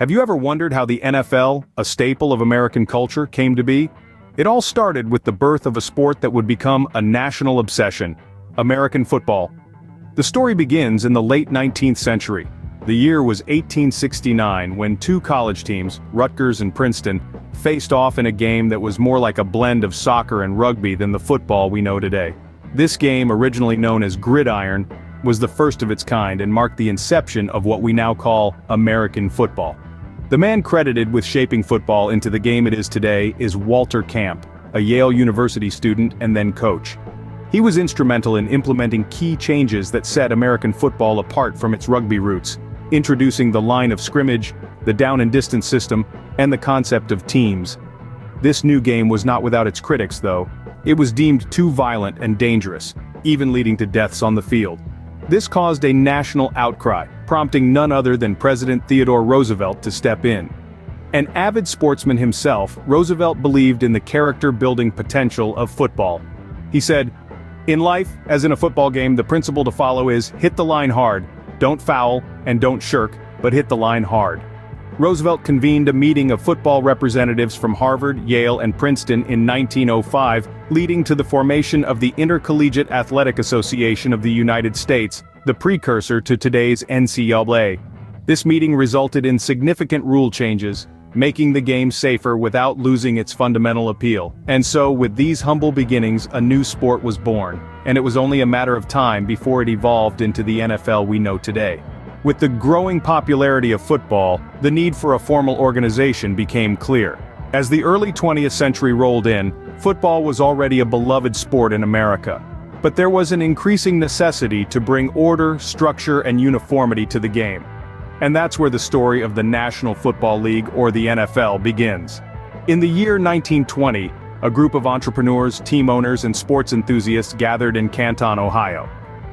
Have you ever wondered how the NFL, a staple of American culture, came to be? It all started with the birth of a sport that would become a national obsession: American football. The story begins in the late 19th century. The year was 1869 when two college teams, Rutgers and Princeton, faced off in a game that was more like a blend of soccer and rugby than the football we know today. This game, originally known as gridiron, was the first of its kind and marked the inception of what we now call American football. The man credited with shaping football into the game it is today is Walter Camp, a Yale University student and then coach. He was instrumental in implementing key changes that set American football apart from its rugby roots, introducing the line of scrimmage, the down and distance system, and the concept of teams. This new game was not without its critics, though. It was deemed too violent and dangerous, even leading to deaths on the field. This caused a national outcry, prompting none other than President Theodore Roosevelt to step in. An avid sportsman himself, Roosevelt believed in the character-building potential of football. He said, "In life, as in a football game, the principle to follow is hit the line hard, don't foul, and don't shirk, but hit the line hard." Roosevelt convened a meeting of football representatives from Harvard, Yale, and Princeton in 1905, leading to the formation of the Intercollegiate Athletic Association of the United States, the precursor to today's NCAA. This meeting resulted in significant rule changes, making the game safer without losing its fundamental appeal. And so, with these humble beginnings, a new sport was born, and it was only a matter of time before it evolved into the NFL we know today. With the growing popularity of football, the need for a formal organization became clear. As the early 20th century rolled in, football was already a beloved sport in America. But there was an increasing necessity to bring order, structure, and uniformity to the game. And that's where the story of the National Football League, or the NFL, begins. In the year 1920, a group of entrepreneurs, team owners, and sports enthusiasts gathered in Canton, Ohio.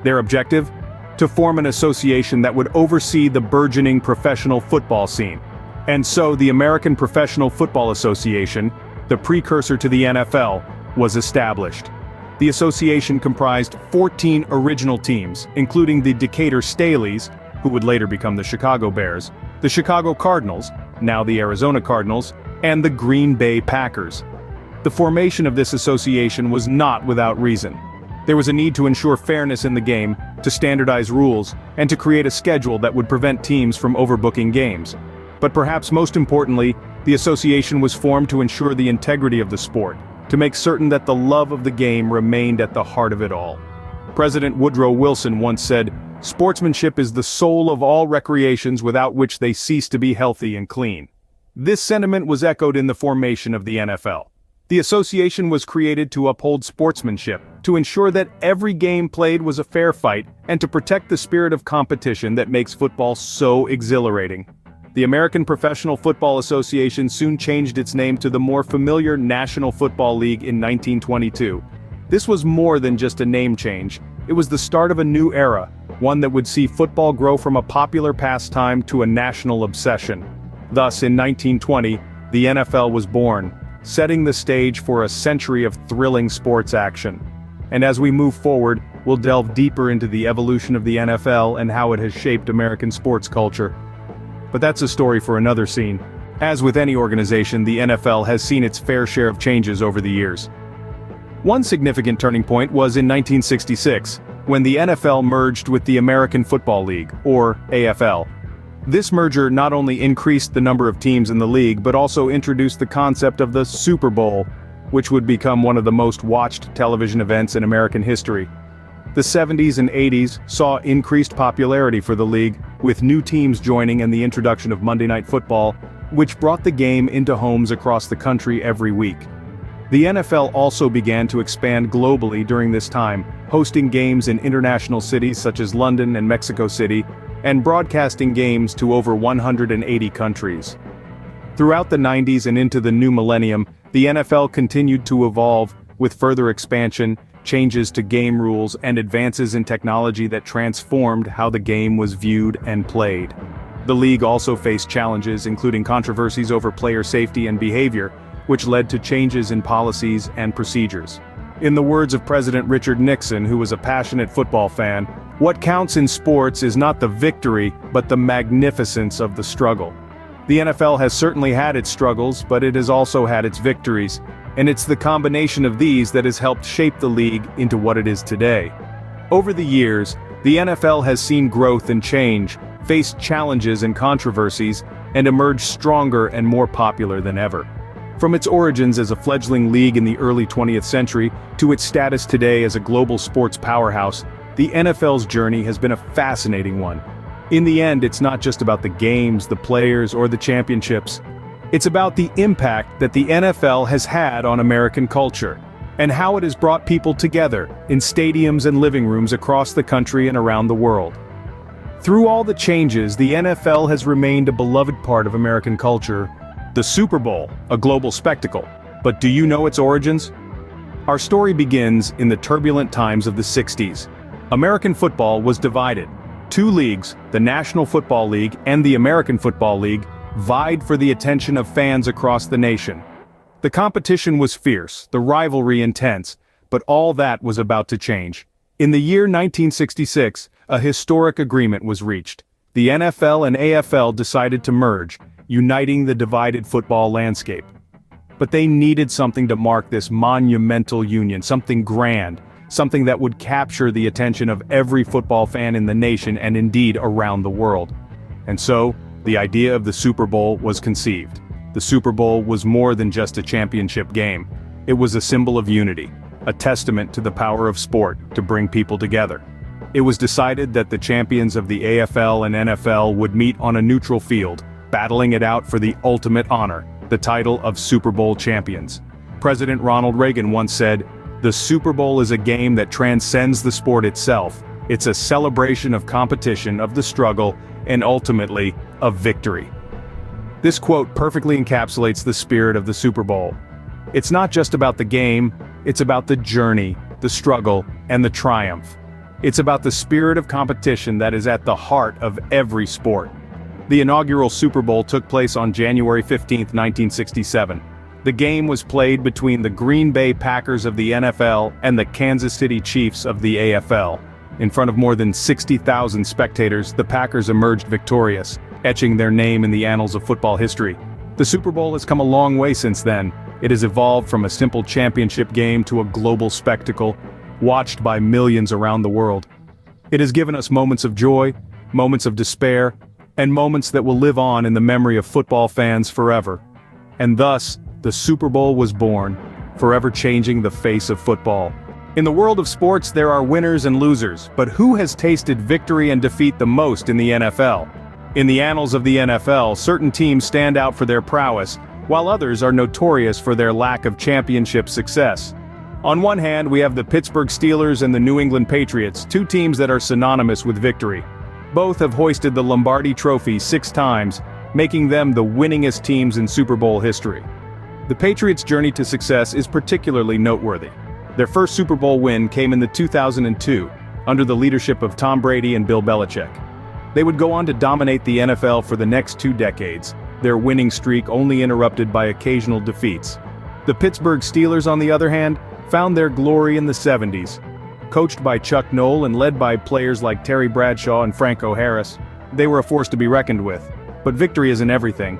Their objective? To form an association that would oversee the burgeoning professional football scene. And so the American Professional Football Association, the precursor to the NFL, was established. The association comprised 14 original teams, including the Decatur Staleys, who would later become the Chicago Bears, the Chicago Cardinals, now the Arizona Cardinals, and the Green Bay Packers. The formation of this association was not without reason. There was a need to ensure fairness in the game, to standardize rules, and to create a schedule that would prevent teams from overbooking games. But perhaps most importantly, the association was formed to ensure the integrity of the sport, to make certain that the love of the game remained at the heart of it all. President Woodrow Wilson once said, "Sportsmanship is the soul of all recreations without which they cease to be healthy and clean." This sentiment was echoed in the formation of the NFL. The association was created to uphold sportsmanship, to ensure that every game played was a fair fight, and to protect the spirit of competition that makes football so exhilarating. The American Professional Football Association soon changed its name to the more familiar National Football League in 1922. This was more than just a name change. It was the start of a new era, one that would see football grow from a popular pastime to a national obsession. Thus, in 1920, the NFL was born, setting the stage for a century of thrilling sports action. And as we move forward, we'll delve deeper into the evolution of the NFL and how it has shaped American sports culture. But that's a story for another scene. As with any organization, the NFL has seen its fair share of changes over the years. One significant turning point was in 1966, when the NFL merged with the American Football League, or AFL. This merger not only increased the number of teams in the league but also introduced the concept of the Super Bowl, which would become one of the most watched television events in American history. The 70s and 80s saw increased popularity for the league, with new teams joining and the introduction of Monday Night Football, which brought the game into homes across the country every week. The NFL also began to expand globally during this time, hosting games in international cities such as London and Mexico City, and broadcasting games to over 180 countries. Throughout the 90s and into the new millennium, the NFL continued to evolve, with further expansion, changes to game rules, and advances in technology that transformed how the game was viewed and played. The league also faced challenges, including controversies over player safety and behavior, which led to changes in policies and procedures. In the words of President Richard Nixon, who was a passionate football fan, "What counts in sports is not the victory, but the magnificence of the struggle." The NFL has certainly had its struggles, but it has also had its victories, and it's the combination of these that has helped shape the league into what it is today. Over the years, the NFL has seen growth and change, faced challenges and controversies, and emerged stronger and more popular than ever. From its origins as a fledgling league in the early 20th century to its status today as a global sports powerhouse, the NFL's journey has been a fascinating one. In the end, it's not just about the games, the players, or the championships. It's about the impact that the NFL has had on American culture, and how it has brought people together in stadiums and living rooms across the country and around the world. Through all the changes, the NFL has remained a beloved part of American culture. The Super Bowl, a global spectacle. But do you know its origins? Our story begins in the turbulent times of the 60s. American football was divided. Two leagues, the National Football League and the American Football League, vied for the attention of fans across the nation. The competition was fierce, the rivalry intense, but all that was about to change. In the year 1966, a historic agreement was reached. The NFL and AFL decided to merge, uniting the divided football landscape. But they needed something to mark this monumental union, something grand, something that would capture the attention of every football fan in the nation and indeed around the world. And so, the idea of the Super Bowl was conceived. The Super Bowl was more than just a championship game. It was a symbol of unity, a testament to the power of sport to bring people together. It was decided that the champions of the AFL and NFL would meet on a neutral field, battling it out for the ultimate honor, the title of Super Bowl champions. President Ronald Reagan once said, "The Super Bowl is a game that transcends the sport itself. It's a celebration of competition, of the struggle, and ultimately, of victory." This quote perfectly encapsulates the spirit of the Super Bowl. It's not just about the game, it's about the journey, the struggle, and the triumph. It's about the spirit of competition that is at the heart of every sport. The inaugural Super Bowl took place on January 15, 1967. The game was played between the Green Bay Packers of the NFL and the Kansas City Chiefs of the AFL. In front of more than 60,000 spectators, the Packers emerged victorious, etching their name in the annals of football history. The Super Bowl has come a long way since then. It has evolved from a simple championship game to a global spectacle, watched by millions around the world. It has given us moments of joy, moments of despair, and moments that will live on in the memory of football fans forever. And thus, the Super Bowl was born, forever changing the face of football. In the world of sports, there are winners and losers, but who has tasted victory and defeat the most in the NFL? In the annals of the NFL, certain teams stand out for their prowess, while others are notorious for their lack of championship success. On one hand, we have the Pittsburgh Steelers and the New England Patriots, two teams that are synonymous with victory. Both have hoisted the Lombardi Trophy 6 times, making them the winningest teams in Super Bowl history. The Patriots' journey to success is particularly noteworthy. Their first Super Bowl win came in the 2002, under the leadership of Tom Brady and Bill Belichick. They would go on to dominate the NFL for the next 2 decades, their winning streak only interrupted by occasional defeats. The Pittsburgh Steelers, on the other hand, found their glory in the 70s. Coached by Chuck Noll and led by players like Terry Bradshaw and Franco Harris, they were a force to be reckoned with. But victory isn't everything.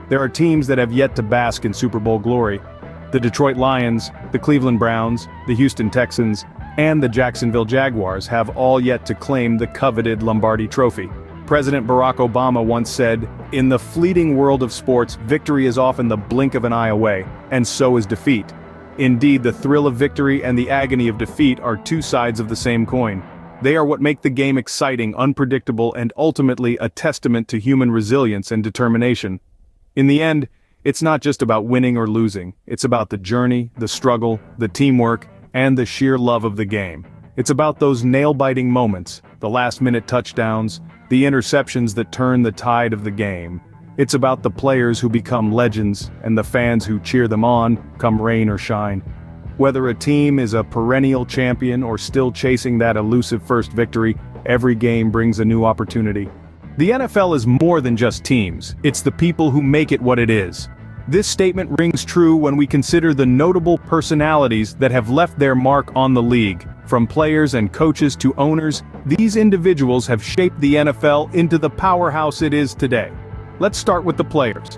There are teams that have yet to bask in Super Bowl glory. The Detroit Lions, the Cleveland Browns, the Houston Texans, and the Jacksonville Jaguars have all yet to claim the coveted Lombardi Trophy. President Barack Obama once said, "In the fleeting world of sports, victory is often the blink of an eye away, and so is defeat." Indeed, the thrill of victory and the agony of defeat are two sides of the same coin. They are what make the game exciting, unpredictable, and ultimately a testament to human resilience and determination. In the end, it's not just about winning or losing, it's about the journey, the struggle, the teamwork, and the sheer love of the game. It's about those nail-biting moments, the last-minute touchdowns, the interceptions that turn the tide of the game. It's about the players who become legends, and the fans who cheer them on, come rain or shine. Whether a team is a perennial champion or still chasing that elusive first victory, every game brings a new opportunity. The NFL is more than just teams, it's the people who make it what it is. This statement rings true when we consider the notable personalities that have left their mark on the league. From players and coaches to owners, these individuals have shaped the NFL into the powerhouse it is today. Let's start with the players.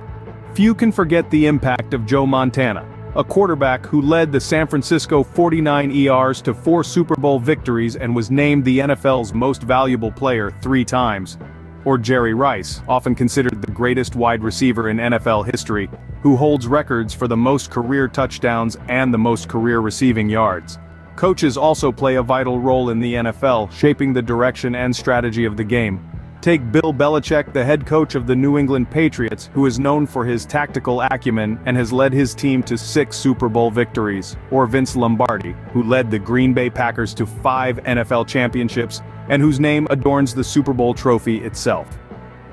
Few can forget the impact of Joe Montana, a quarterback who led the San Francisco 49ers to 4 Super Bowl victories and was named the NFL's most valuable player 3 times. Or Jerry Rice, often considered the greatest wide receiver in NFL history, who holds records for the most career touchdowns and the most career receiving yards. Coaches also play a vital role in the NFL, shaping the direction and strategy of the game. Take Bill Belichick, the head coach of the New England Patriots, who is known for his tactical acumen and has led his team to 6 Super Bowl victories, or Vince Lombardi, who led the Green Bay Packers to 5 NFL championships, and whose name adorns the Super Bowl trophy itself.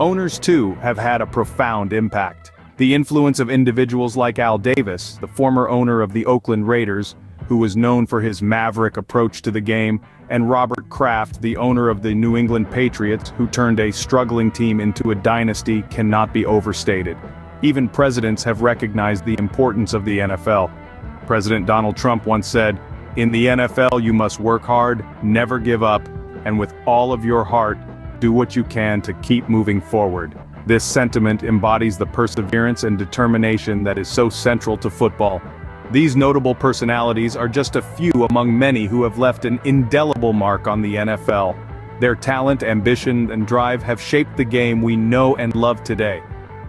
Owners, too, have had a profound impact. The influence of individuals like Al Davis, the former owner of the Oakland Raiders, who was known for his maverick approach to the game, and Robert Kraft, the owner of the New England Patriots, who turned a struggling team into a dynasty, cannot be overstated. Even presidents have recognized the importance of the NFL. President Donald Trump once said, "In the NFL you must work hard, never give up, and with all of your heart, do what you can to keep moving forward." This sentiment embodies the perseverance and determination that is so central to football. These notable personalities are just a few among many who have left an indelible mark on the NFL. Their talent, ambition, and drive have shaped the game we know and love today.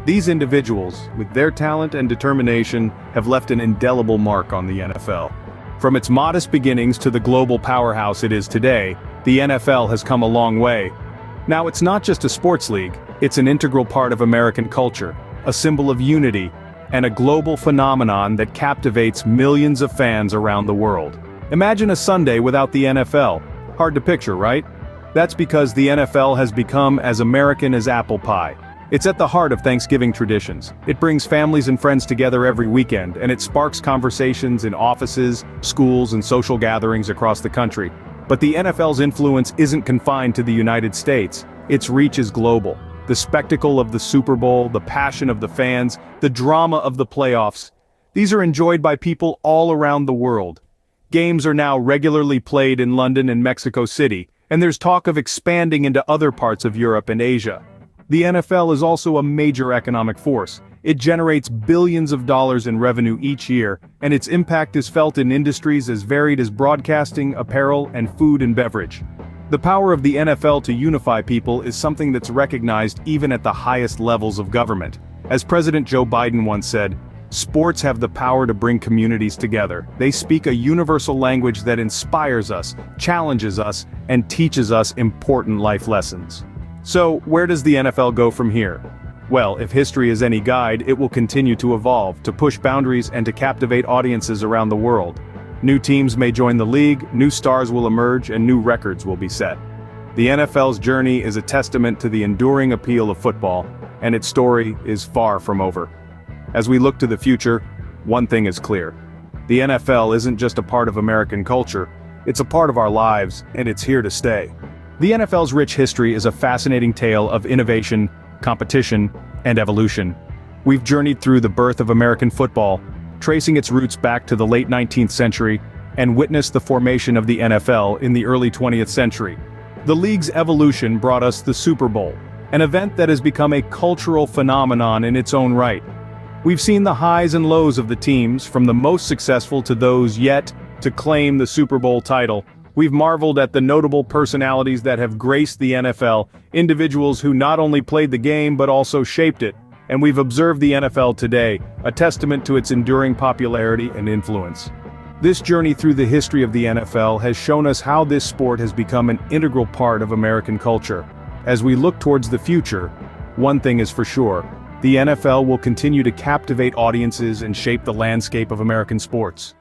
These individuals, with their talent and determination, have left an indelible mark on the NFL. From its modest beginnings to the global powerhouse it is today, the NFL has come a long way. Now, it's not just a sports league, it's an integral part of American culture, a symbol of unity, and a global phenomenon that captivates millions of fans around the world. Imagine a Sunday without the NFL. Hard to picture, right? That's because the NFL has become as American as apple pie. It's at the heart of Thanksgiving traditions. It brings families and friends together every weekend, and it sparks conversations in offices, schools, and social gatherings across the country. But the NFL's influence isn't confined to the United States. Its reach is global. The spectacle of the Super Bowl, the passion of the fans, the drama of the playoffs. These are enjoyed by people all around the world. Games are now regularly played in London and Mexico City, and there's talk of expanding into other parts of Europe and Asia. The NFL is also a major economic force. It generates billions of dollars in revenue each year, and its impact is felt in industries as varied as broadcasting, apparel, and food and beverage. The power of the NFL to unify people is something that's recognized even at the highest levels of government. As President Joe Biden once said, "Sports have the power to bring communities together. They speak a universal language that inspires us, challenges us, and teaches us important life lessons." So, where does the NFL go from here? Well, if history is any guide, it will continue to evolve, to push boundaries and to captivate audiences around the world. New teams may join the league, new stars will emerge, and new records will be set. The NFL's journey is a testament to the enduring appeal of football, and its story is far from over. As we look to the future, one thing is clear. The NFL isn't just a part of American culture, it's a part of our lives, and it's here to stay. The NFL's rich history is a fascinating tale of innovation, competition, and evolution. We've journeyed through the birth of American football, tracing its roots back to the late 19th century, and witnessed the formation of the NFL in the early 20th century. The league's evolution brought us the Super Bowl, an event that has become a cultural phenomenon in its own right. We've seen the highs and lows of the teams, from the most successful to those yet to claim the Super Bowl title. We've marveled at the notable personalities that have graced the NFL, individuals who not only played the game but also shaped it. And we've observed the NFL today, a testament to its enduring popularity and influence. This journey through the history of the NFL has shown us how this sport has become an integral part of American culture. As we look towards the future, one thing is for sure, the NFL will continue to captivate audiences and shape the landscape of American sports.